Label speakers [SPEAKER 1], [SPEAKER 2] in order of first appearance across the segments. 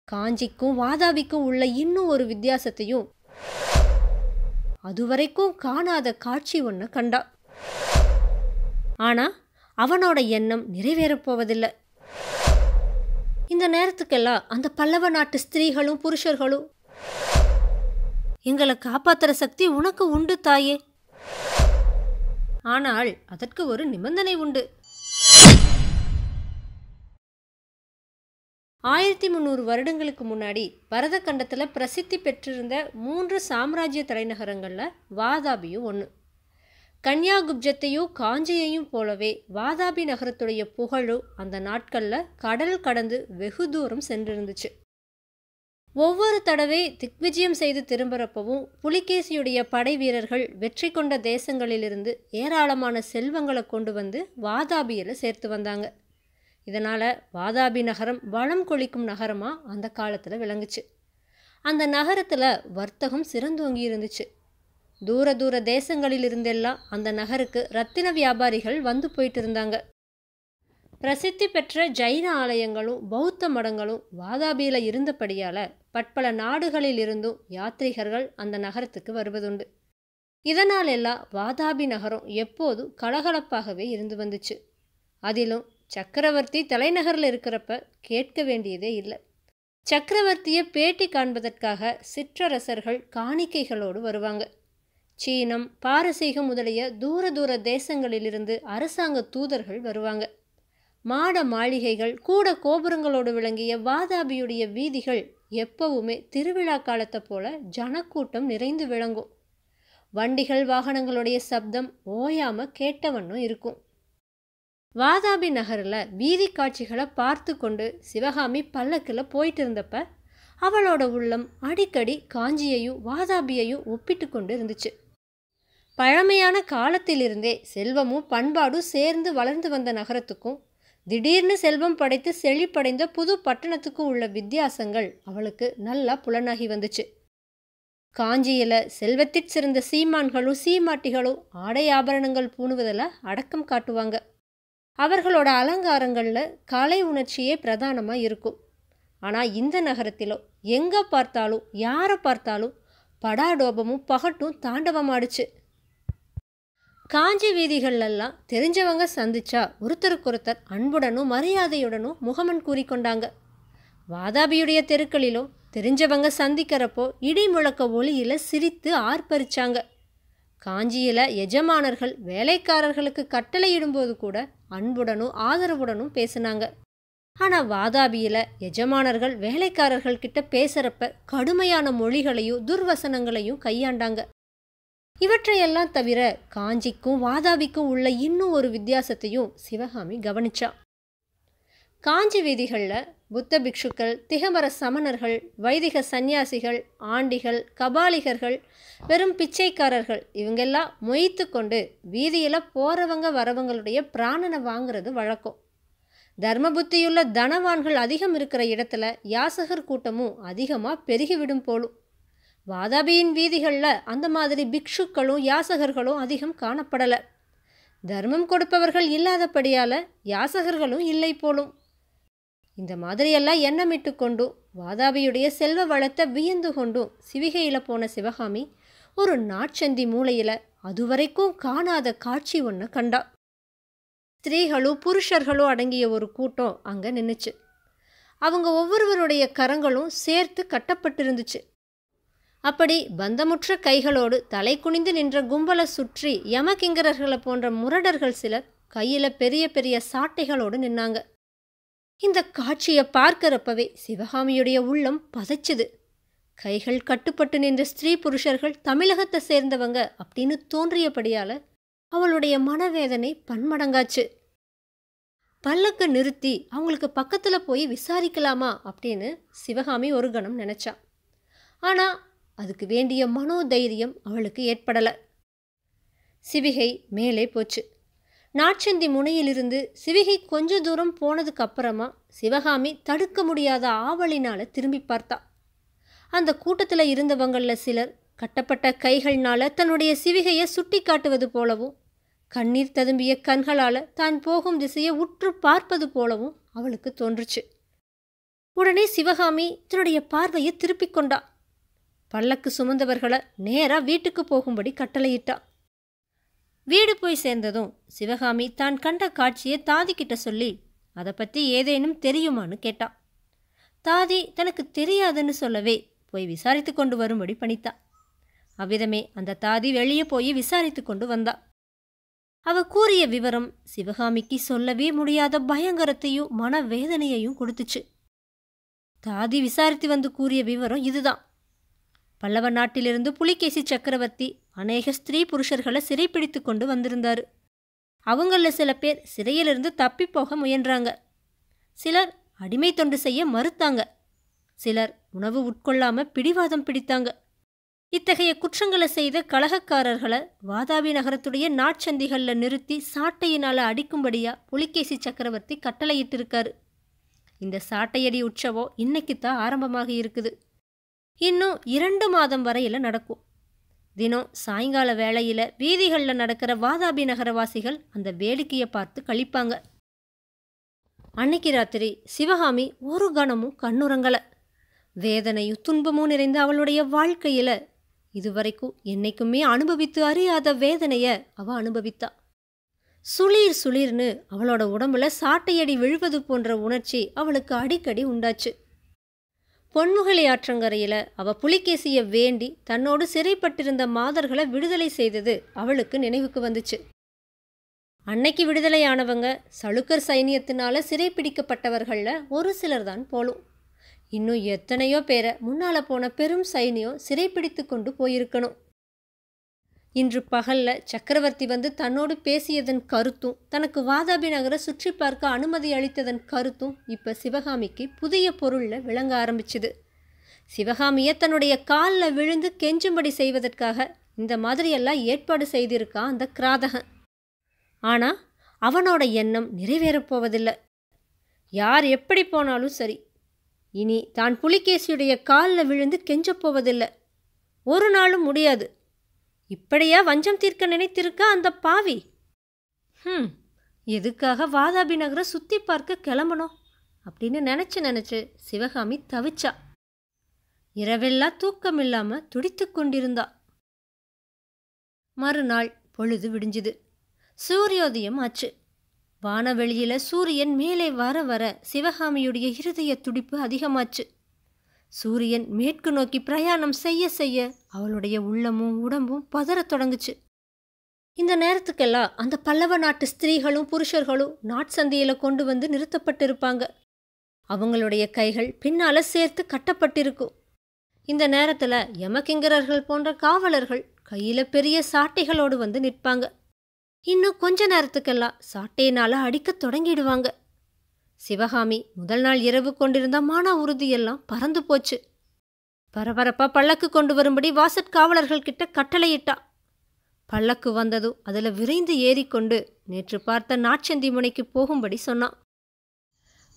[SPEAKER 1] காஞ்சிக்கும் வாதாபிக்கும் உள்ள இன்னும் ஒரு வித்தியாசத்தையும் அதுவரைக்கும் காணாத காட்சி ஒன்று கண்டா. ஆனா அவனோட எண்ணம் நிறைவேறப் போவதில்லை. இந்த நேரத்துக்கெல்லாம் அந்த பல்லவ நாட்டு ஸ்திரீகளும் புருஷர்களும், எங்களை காப்பாத்துற சக்தி உனக்கு உண்டு தாயே, ஆனால் அதற்கு ஒரு நிபந்தனை உண்டு. 1300 வருடங்களுக்கு முன்னாடி பரத கண்டத்தில் பிரசித்தி பெற்றிருந்த 3 சாம்ராஜ்ய தலைநகரங்களில் வாதாபியும் ஒன்று. கன்யாகுப்ஜத்தையும் காஞ்சியையும் போலவே வாதாபி நகரத்துடைய புகழும் அந்த நாட்களில் கடல் கடந்து வெகு தூரம் சென்றிருந்துச்சு. ஒவ்வொரு தடவை திக்விஜயம் செய்து திரும்புறப்பவும் புலிகேசியுடைய படை வீரர்கள் வெற்றி கொண்ட தேசங்களிலிருந்து ஏராளமான செல்வங்களை கொண்டு வந்து வாதாபியில் சேர்த்து வந்தாங்க. இதனால் வாதாபி நகரம் வளம் கொளிக்கும் நகரமாக அந்த காலத்தில் விளங்குச்சு. அந்த நகரத்தில் வர்த்தகம் சிறந்தோங்கி இருந்துச்சு. தூர தூர தேசங்களிலிருந்தெல்லாம் அந்த நகருக்கு ரத்தின வியாபாரிகள் வந்து போயிட்டு இருந்தாங்க. பிரசித்தி பெற்ற ஜைன ஆலயங்களும் பௌத்த மடங்களும் வாதாபியில் இருந்தபடியால் பற்பல நாடுகளில் இருந்தும் யாத்ரீகர்கள் அந்த நகரத்துக்கு வருவதுண்டு. இதனால் எல்லாம் வாதாபி நகரம் எப்போதும் கலகலப்பாகவே இருந்து வந்துச்சு. அதிலும் சக்கரவர்த்தி தலைநகரில் இருக்கிறப்ப கேட்க வேண்டியதே இல்லை. சக்கரவர்த்தியை பேட்டி காண்பதற்காக சிற்றரசர்கள் காணிக்கைகளோடு வருவாங்க. சீனம், பாரசீகம் முதலிய தூர தூர தேசங்களிலிருந்து அரசாங்க தூதர்கள் வருவாங்க. மாட மாளிகைகள் கூட கோபுரங்களோடு விளங்கிய வாதாபியுடைய வீதிகள் எப்பவுமே திருவிழா காலத்தை போல ஜனக்கூட்டம் நிறைந்து விளங்கும். வண்டிகள் வாகனங்களுடைய சப்தம் ஓயாம கேட்டவண்ணும் இருக்கும். வாதாபி நகரில் வீதி காட்சிகளை பார்த்து கொண்டு சிவகாமி பல்லக்கில் போயிட்டு இருந்தப்ப அவளோட உள்ளம் அடிக்கடி காஞ்சியையும் வாதாபியையும் ஒப்பிட்டு கொண்டு இருந்துச்சு. பழமையான காலத்திலிருந்தே செல்வமும் பண்பாடும் சேர்ந்து வளர்ந்து வந்த நகரத்துக்கும் திடீர்னு செல்வம் படைத்து செழிப்படைந்த புது பட்டணத்துக்கும் உள்ள வித்தியாசங்கள் அவளுக்கு நல்லா புலனாகி வந்துச்சு. காஞ்சியில் செல்வத்திற் சிறந்த சீமான்களும் சீமாட்டிகளும் ஆடை ஆபரணங்கள் பூணுவதில் அடக்கம் காட்டுவாங்க. அவர்களோட அலங்காரங்களில் கலை உணர்ச்சியே பிரதானமாக இருக்கும். ஆனால் இந்த நகரத்திலோ எங்கே பார்த்தாலும் யாரை பார்த்தாலும் படாடோபமும் பகட்டும் தாண்டவமாடுச்சு. காஞ்சி வீதிகள்லாம் தெரிஞ்சவங்க சந்திச்சா ஒருத்தருக்கொருத்தர் அன்புடனும் மரியாதையுடனும் முகமன் கூறிக்கொண்டாங்க. வாதாபியுடைய தெருக்களிலோ தெரிஞ்சவங்க சந்திக்கிறப்போ இடி முழக்க ஒளியில் சிரித்து ஆர்ப்பரிச்சாங்க. காஞ்சியில் எஜமானர்கள் வேலைக்காரர்களுக்கு கட்டளையிடும்போது கூட அன்புடனும் ஆதரவுடனும் பேசினாங்க. ஆனால் வாதாபியில் எஜமானர்கள் வேலைக்காரர்கள் கிட்ட பேசுகிறப்ப கடுமையான மொழிகளையும் துர்வசனங்களையும் கையாண்டாங்க. இவற்றையெல்லாம் தவிர காஞ்சிக்கும் வாதாபிக்கும் உள்ள இன்னும் ஒரு வித்தியாசத்தையும் சிவகாமி கவனிச்சா. காஞ்சி வீதிகளில் புத்த பிக்ஷுக்கள், திகம்பர சமணர்கள், வைதிக சந்நியாசிகள், ஆண்டிகள், கபாலிகர்கள், வெறும் பிச்சைக்காரர்கள் இவங்கெல்லாம் மொய்த்து கொண்டு வீதியில் போகிறவங்க வரவங்களுடைய பிராணனை வாங்கிறது வழக்கம். தர்ம புத்தியுள்ள தனவான்கள் அதிகம் இருக்கிற இடத்துல யாசகர் கூட்டமும் அதிகமாக பெருகிவிடும் போலும். வாதாபியின் வீதிகளில் அந்த மாதிரி பிக்ஷுக்களும் யாசகர்களும் அதிகம் காணப்படலை. தர்மம் கொடுப்பவர்கள் இல்லாதபடியால் யாசகர்களும் இல்லை போலும். இந்த மாதிரியெல்லாம் எண்ணமிட்டு கொண்டும் வாதாபியுடைய செல்வ வளத்தை வியந்து கொண்டும் சிவிகையில் போன சிவகாமி ஒரு நாட்சந்தி மூலையில் அதுவரைக்கும் காணாத காட்சி ஒன்று கண்டா. ஸ்திரீகளும் புருஷர்களும் அடங்கிய ஒரு கூட்டம் அங்கே நின்றுச்சு. அவங்க ஒவ்வொருவருடைய கரங்களும் சேர்த்து கட்டப்பட்டிருந்துச்சு. அப்படி பந்தமுற்ற கைகளோடு தலை குனிந்து நின்ற கும்பலை சுற்றி யமகிங்கரர்களை போன்ற முரடர்கள் சிலர் கையில் பெரிய பெரிய சாட்டைகளோடு நின்னாங்க. இந்த காட்சியை பார்க்கிறப்பவே சிவகாமியுடைய உள்ளம் பதைச்சுது. கைகள் கட்டுப்பட்டு நின்ற ஸ்திரீ புருஷர்கள் தமிழகத்தை சேர்ந்தவங்க அப்படின்னு தோன்றியபடியால் அவளுடைய மனவேதனை பன்மடங்காச்சு. பல்லக்கு நிறுத்தி அவங்களுக்கு பக்கத்தில் போய் விசாரிக்கலாமா அப்படின்னு சிவகாமி ஒரு கணம் நினச்சா. ஆனால் அதுக்கு வேண்டிய மனோதைரியம் அவளுக்கு ஏற்படலை. சிவிகை மேலே போச்சு. நாட்சந்தி முனையிலிருந்து சிவிகை கொஞ்ச தூரம் போனதுக்கு அப்புறமா சிவகாமி தடுக்க முடியாத ஆவலினால் திரும்பி பார்த்தா. அந்த கூட்டத்தில் இருந்தவங்களில் சிலர் கட்டப்பட்ட கைகள்னால தன்னுடைய சிவிகையை சுட்டி காட்டுவது போலவும் கண்ணீர் ததும்பிய கண்களால் தான் போகும் திசையை உற்று பார்ப்பது போலவும் அவளுக்கு தோன்றுச்சு. உடனே சிவகாமி தன்னுடைய பார்வையை திருப்பிக் கொண்டா. பல்லக்கு சுமந்தவர்களை நேரா வீட்டுக்கு போகும்படி கட்டளையிட்டா. வீடு போய் சேர்ந்ததும் சிவகாமி தான் கண்ட காட்சியை தாதி கிட்ட சொல்லி அதை பற்றி ஏதேனும் தெரியுமான்னு கேட்டா. தாதி தனக்கு தெரியாதுன்னு சொல்லவே போய் விசாரித்து கொண்டு வரும்படி பணித்தா. அவ்விதமே அந்த தாதி வெளியே போய் விசாரித்து கொண்டு வந்தா. அவ கூறிய விவரம் சிவகாமிக்கு சொல்லவே முடியாத பயங்கரத்தையும் மனவேதனையையும் கொடுத்துச்சு. தாதி விசாரித்து வந்து கூறிய விவரம் இதுதான். பல்லவ நாட்டிலிருந்து புலிகேசி சக்கரவர்த்தி அநேக ஸ்திரீ புருஷர்களை சிறைப்பிடித்து கொண்டு வந்திருந்தாரு. அவங்களில் சில பேர் சிறையிலிருந்து தப்பி போக முயன்றாங்க. சிலர் அடிமை தொண்டு செய்ய மறுத்தாங்க. சிலர் உணவு உட்கொள்ளாம பிடிவாதம் பிடித்தாங்க. இத்தகைய குற்றங்களை செய்த கலகக்காரர்களை வாதாபி நகரத்துடைய நாட்சந்திகளில் நிறுத்தி சாட்டையினால் அடிக்கும்படியா புலிகேசி சக்கரவர்த்தி கட்டளையிட்டிருக்காரு. இந்த சாட்டையடி உற்சவம் இன்னைக்குத்தான் ஆரம்பமாக இருக்குது. இன்னும் 2 மாதம் வரையில் நடக்கும். தினம் சாயங்கால வேளையில் வீதிகளில் நடக்கிற வாதாபி நகரவாசிகள் அந்த வேடிக்கையை பார்த்து கழிப்பாங்க. அன்னைக்கு ராத்திரி சிவகாமி ஒரு கணமும் கண்ணுறங்கலை. வேதனையும் துன்பமும் நிறைந்த அவளுடைய வாழ்க்கையில் இதுவரைக்கும் என்னைக்குமே அனுபவித்து அறியாத வேதனையை அவள் அனுபவித்தா. சுளீர் சுளீர்னு அவளோட உடம்புல சாட்டையடி விழுவது போன்ற உணர்ச்சி அவளுக்கு அடிக்கடி உண்டாச்சு. பொன்முகலி ஆற்றங்கரையில் அவள் புலிகேசியை வேண்டி தன்னோடு சிறைப்பட்டிருந்த மாதர்களை விடுதலை செய்தது அவளுக்கு நினைவுக்கு வந்துச்சு. அன்னைக்கு விடுதலையானவங்க சளுக்கர் சைனியத்தினால சிறைப்பிடிக்கப்பட்டவர்களில் ஒரு சிலர் தான் போலும். இன்னும் எத்தனையோ பேரை முன்னால போன பெரும் சைனியம் சிறைப்பிடித்து கொண்டு போயிருக்கணும். இன்று பகல்ல சக்கரவர்த்தி வந்து தன்னோடு பேசியதன் கருத்தும் தனக்கு வாதாபி நகரை சுற்றி பார்க்க அனுமதி அளித்ததன் கருத்தும் இப்போ சிவகாமிக்கு புதிய பொருளில் விளங்க ஆரம்பிச்சுது. சிவகாமியை தன்னுடைய காலில் விழுந்து கெஞ்சும்படி செய்வதற்காக இந்த மாதிரியெல்லாம் ஏற்பாடு செய்திருக்கான் அந்த கிராதகன். ஆனால் அவனோட எண்ணம் நிறைவேறப்போவதில்லை. யார் எப்படி போனாலும் சரி, இனி தான் புலிகேசியுடைய காலில் விழுந்து கெஞ்சப்போவதில்லை. ஒரு நாளும் முடியாது. இப்படியா வஞ்சம் தீர்க்க நினைத்திருக்கா அந்த பாவி? எதுக்காக வாதாபி நகரை சுற்றி பார்க்க கிளம்பணும் அப்படின்னு நினச்சி சிவகாமி தவிச்சா. இரவெல்லாம் தூக்கம் இல்லாமல் துடித்து கொண்டிருந்தா. மறுநாள் பொழுது விடிஞ்சுது. சூரியோதயம் ஆச்சு. வானவெளியில் சூரியன் மேலே வர வர சிவகாமியுடைய இருதய துடிப்பு அதிகமாச்சு. சூரியன் மேற்கு நோக்கி பிரயாணம் செய்ய செய்ய அவளுடைய உள்ளமும் உடம்பும் பதறத் தொடங்குச்சு. இந்த நேரத்துக்கெல்லாம் அந்த பல்லவ நாட்டு ஸ்திரீகளும் புருஷர்களும் நாட்சந்தியில் கொண்டு வந்து நிறுத்தப்பட்டிருப்பாங்க. அவங்களுடைய கைகள் பின்னால சேர்த்து கட்டப்பட்டிருக்கும். இந்த நேரத்தில் யமகிங்கரர்கள் போன்ற காவலர்கள் கையில் பெரிய சாட்டைகளோடு வந்து நிற்பாங்க. இன்னும் கொஞ்ச நேரத்துக்கெல்லாம் சாட்டையினால் அடிக்க தொடங்கிடுவாங்க. சிவகாமி முதல் நாள் இரவு கொண்டிருந்த மன உறுதியெல்லாம் பறந்து போச்சு. பரபரப்பா பல்லக்கு கொண்டு வரும்படி வாசற்காவலர்கள் கிட்ட கட்டளையிட்டா. பல்லக்கு வந்ததும் அதில் விரைந்து ஏறிக்கொண்டு நேற்று பார்த்த நாட்சந்தி முனைக்கு போகும்படி சொன்னான்.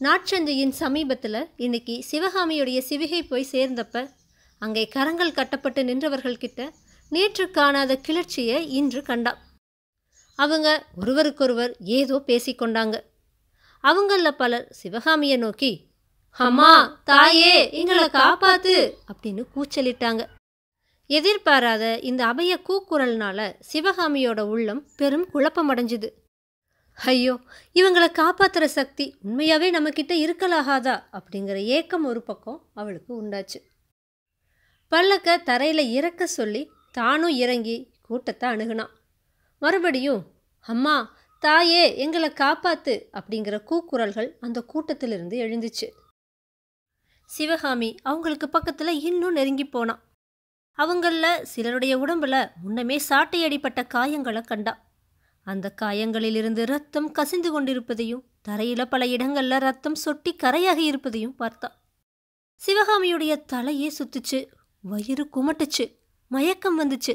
[SPEAKER 1] நாட்சந்தியின் சமீபத்தில் இன்னைக்கு சிவகாமியுடைய சிவிகை போய் சேர்ந்தப்ப அங்கே கரங்கள் கட்டப்பட்டு நின்றவர்கள்கிட்ட நேற்று காணாத கிளர்ச்சியை இன்று கண்டா. அவங்க ஒருவருக்கொருவர் ஏதோ பேசிக்கொண்டாங்க. அவங்கள பலர் சிவகாமியை நோக்கி, அம்மா, தாயே, எங்களை காப்பாத்து அப்படின்னு கூச்சலிட்டாங்க. எதிர்பாராத இந்த அபய கூக்குரல்னால சிவகாமியோட உள்ளம் பெரும் குழப்பமடைஞ்சுது. ஐயோ, இவங்களை காப்பாத்துற சக்தி உண்மையாவே நம்மக்கிட்ட இருக்கலாகாதா அப்படிங்கிற ஏக்கம் ஒரு பக்கம் அவளுக்கு உண்டாச்சு. பல்லக்க தரையில் இறக்க சொல்லி தானும் இறங்கி கூட்டத்தை அணுகுனான். மறுபடியும், அம்மா, தாயே, எங்களை காப்பாத்து அப்படிங்கிற கூக்குரல்கள் அந்த கூட்டத்திலிருந்து எழுந்துச்சு. சிவகாமி அவங்களுக்கு பக்கத்தில் இன்னும் நெருங்கி போனான். அவங்களில் சிலருடைய உடம்புல முன்னமே சாட்டையடிப்பட்ட காயங்களை கண்டா. அந்த காயங்களிலிருந்து ரத்தம் கசிந்து கொண்டிருப்பதையும் தரையில் பல இடங்களில் ரத்தம் சொட்டி கரையாகி இருப்பதையும் பார்த்தா. சிவகாமியுடைய தலையே சுத்துச்சு, வயிறு குமட்டுச்சு, மயக்கம் வந்துச்சு.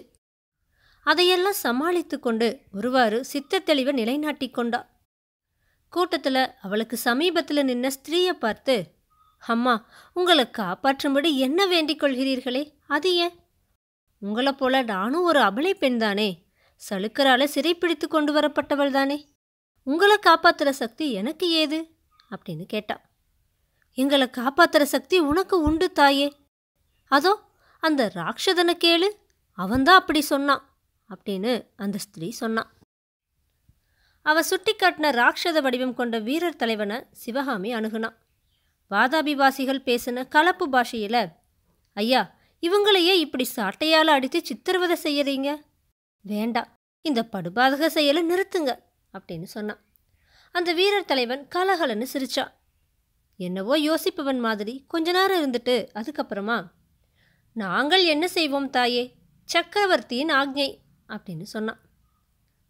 [SPEAKER 1] அதையெல்லாம் சமாளித்து கொண்டு ஒருவாறு சித்தத்தெளிவை நிலைநாட்டி கொண்டா. கூட்டத்தில் அவளுக்கு சமீபத்தில் நின்ன ஸ்திரீயை பார்த்து, அம்மா, உங்களை காப்பாற்றும்படி என்ன வேண்டிக் கொள்கிறீர்களே, அது ஏன்? உங்களை போல நானும் ஒரு அபலை பெண் தானே, சளுக்கரால சிறைப்பிடித்து கொண்டு வரப்பட்டவள் தானே, உங்களை காப்பாற்றுற சக்தி எனக்கு ஏது அப்படின்னு கேட்டா. எங்களை காப்பாத்துற சக்தி உனக்கு உண்டு தாயே. அதோ அந்த ராட்சதனை கேளு, அவன்தான் அப்படி சொன்னான் அப்படின்னு அந்த ஸ்திரீ சொன்னான். அவ சுட்டி காட்டின ராட்சத வடிவம் கொண்ட வீரர் தலைவனை சிவகாமி அணுகுனான். வாதாபிவாசிகள் பேசின கலப்பு பாஷையில், ஐயா, இவங்களையே இப்படி சாட்டையால் அடித்து சித்திரவதை செய்யறீங்க, வேண்டாம், இந்த படுபாதக செயலை நிறுத்துங்க அப்படின்னு சொன்னான். அந்த வீரர் தலைவன் கலகலன்னு சிரிச்சான். என்னவோ யோசிப்பவன் மாதிரி கொஞ்ச நேரம் இருந்துட்டு அதுக்கப்புறமா, நாங்கள் என்ன செய்வோம் தாயே, சக்கரவர்த்தியின் ஆக்ஞை அப்படின்னு சொன்னான்.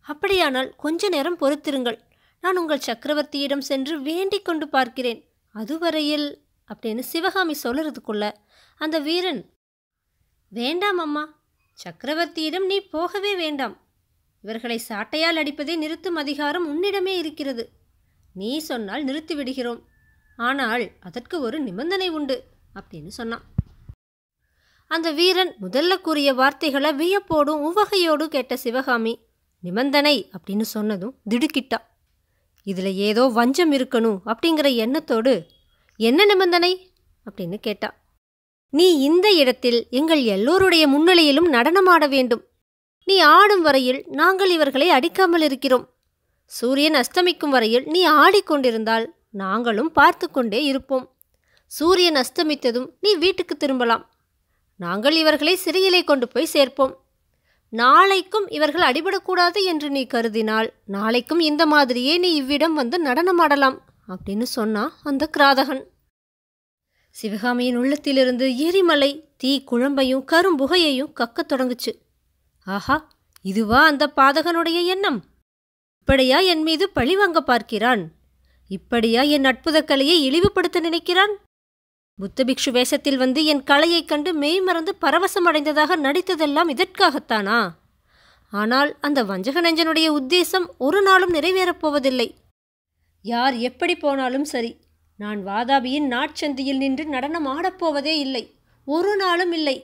[SPEAKER 1] அப்படியானால் கொஞ்ச நேரம் பொறுத்திருங்கள், நான் உங்கள் சக்கரவர்த்தியிடம் சென்று வேண்டிக் கொண்டு பார்க்கிறேன், அதுவரையில் அப்படின்னு சிவகாமி சொல்லுறதுக்குள்ள அந்த வீரன், வேண்டாம் அம்மா, சக்கரவர்த்தியிடம் நீ போகவே வேண்டாம். இவர்களை சாட்டையால் அடிப்பதை நிறுத்தும் அதிகாரம் உன்னிடமே இருக்கிறது. நீ சொன்னால் நிறுத்தி விடுகிறோம், ஆனால் அதற்கு ஒரு நிபந்தனை உண்டு அப்படின்னு சொன்னான். அந்த வீரன் முதல்ல கூறிய வார்த்தைகளை வியப்போடும் உவகையோடும் கேட்ட சிவகாமி, நிபந்தனை அப்படின்னு சொன்னதும் திடுக்கிட்டா. இதில் ஏதோ வஞ்சம் இருக்கணும் அப்படிங்கிற எண்ணத்தோடு, என்ன நிபந்தனை அப்படின்னு கேட்டா. நீ இந்த இடத்தில் எங்கள் எல்லோருடைய முன்னிலையிலும் நடனமாட வேண்டும். நீ ஆடும் வரையில் நாங்கள் இவர்களை அடிக்காமல் இருக்கிறோம். சூரியன் அஸ்தமிக்கும் வரையில் நீ ஆடிக்கொண்டிருந்தால் நாங்களும் பார்த்து கொண்டே இருப்போம். சூரியன் அஸ்தமித்ததும் நீ வீட்டுக்கு திரும்பலாம். நாங்கள் இவர்களை சிறையிலே கொண்டு போய் சேர்ப்போம். நாளைக்கும் இவர்கள் அடிபடக்கூடாது என்று நீ கருதினால் நாளைக்கும் இந்த மாதிரியே நீ இவ்விடம் வந்து நடனமாடலாம் அப்படின்னு சொன்னான் அந்த கிராதகன். சிவகாமியின் உள்ளத்திலிருந்து எரிமலை தீ குழம்பையும் கரும்புகையையும் கக்கத் தொடங்குச்சு. ஆஹா, இதுவா அந்த பாதகனுடைய எண்ணம்? இப்படியா என் மீது பழிவாங்க பார்க்கிறான்? இப்படியா என் அற்புத கலையை இழிவுபடுத்த நினைக்கிறான்? புத்தபிக்ஷு வேஷத்தில் வந்து என் கலையைக் கண்டு மெய்மறந்து பரவசமடைந்ததாக நடித்ததெல்லாம் இதற்காகத்தானா? ஆனால் அந்த வஞ்சக நெஞ்சனுடைய உத்தேசம் ஒரு நாளும் நிறைவேறப் போவதில்லை. யார் எப்படி போனாலும் சரி, நான் வாதாபியின் நாட்சந்தியில் நின்று நடனம் ஆடப்போவதே இல்லை, ஒரு நாளும் இல்லை.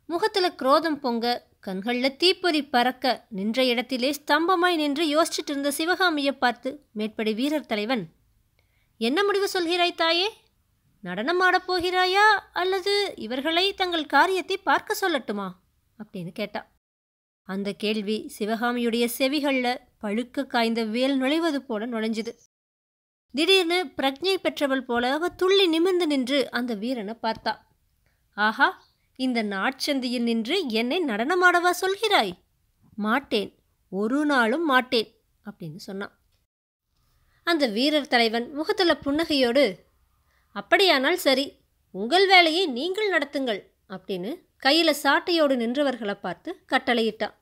[SPEAKER 1] முகத்துல குரோதம் பொங்க, கண்களில் தீப்பொறி பறக்க, நின்ற இடத்திலே ஸ்தம்பமாய் நின்று யோசிச்சுட்டு இருந்த சிவகாமியை பார்த்து மேற்படி வீரர் தலைவன், என்ன முடிவு சொல்கிறாய் தாயே? நடனம் ஆடப்போகிறாயா அல்லது இவர்களை தங்கள் காரியத்தை பார்க்க சொல்லட்டுமா அப்படின்னு கேட்டா. அந்த கேள்வி சிவகாமியுடைய செவிகளில் பழுக்க காய்ந்த வேல் நுழைவது போல நுழைஞ்சுது. திடீர்னு பிரக்ஞை பெற்றவள் போல அவ துள்ளி நிமிர்ந்து நின்று அந்த வீரனை பார்த்தா. ஆஹா, இந்த நாட்சந்தியில் நின்று என்னை நடனமாடவா சொல்கிறாய்? மாட்டேன், ஒரு நாளும் மாட்டேன் அப்படின்னு சொன்னான். அந்த வீரர் தலைவன் முகத்துல புன்னகையோடு, அப்படியானால் சரி, உங்கள் வேலையை நீங்கள் நடத்துங்கள் அப்படின்னு கையில் சாட்டையோடு நின்றவர்களை பார்த்து கட்டளையிட்டான்.